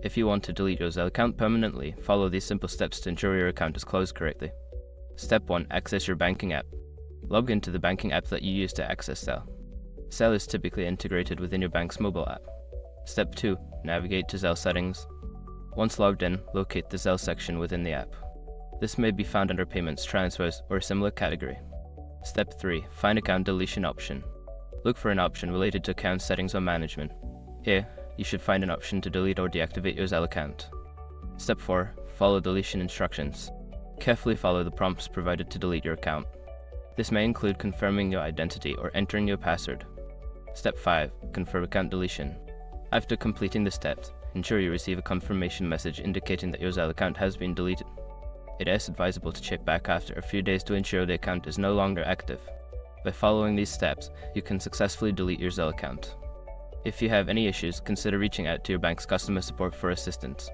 If you want to delete your Zelle account permanently, follow these simple steps to ensure your account is closed correctly. Step 1. Access your banking app. Log into the banking app that you use to access Zelle. Zelle is typically integrated within your bank's mobile app. Step 2. Navigate to Zelle settings. Once logged in, locate the Zelle section within the app. This may be found under Payments, Transfers, or a similar category. Step 3. Find Account Deletion option. Look for an option related to account settings or management. Here, you should find an option to delete or deactivate your Zelle account. Step 4. Follow deletion instructions. Carefully follow the prompts provided to delete your account. This may include confirming your identity or entering your password. Step 5. Confirm account deletion. After completing the steps, ensure you receive a confirmation message indicating that your Zelle account has been deleted. It is advisable to check back after a few days to ensure the account is no longer active. By following these steps, you can successfully delete your Zelle account. If you have any issues, consider reaching out to your bank's customer support for assistance.